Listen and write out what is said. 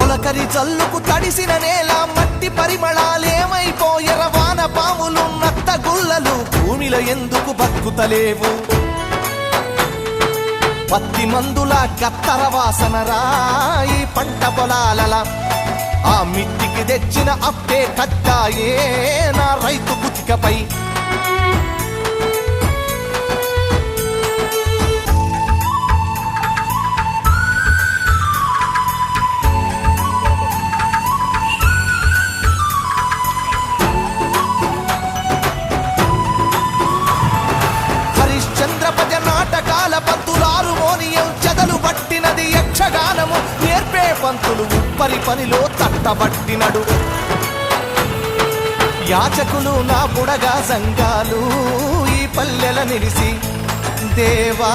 తొలకరి జల్లుకు తడిసిన నేల మట్టి పరిమళాలేమైపోయెర వాన పాములు నత్త గుల్లలు భూమిలో ఎందుకు బతుకుతలేవు పత్తి మందుల కత్తర వాసన రాయి పంట పొలాలల ఆ మిట్టికి తెచ్చిన అప్పే కట్టాయే నా రైతు కుతికపై హరిశ్చంద్రపజ నాటకాల పంతులారు మోనియం చెదలు పట్టినది యక్షగానము నేర్పే పంతులు ఉప్పరి పనిలో తట్టబట్టినడు యాచకులు నా బుడగా సంఘాలు ఈ పల్లెల నిలిసి దేవా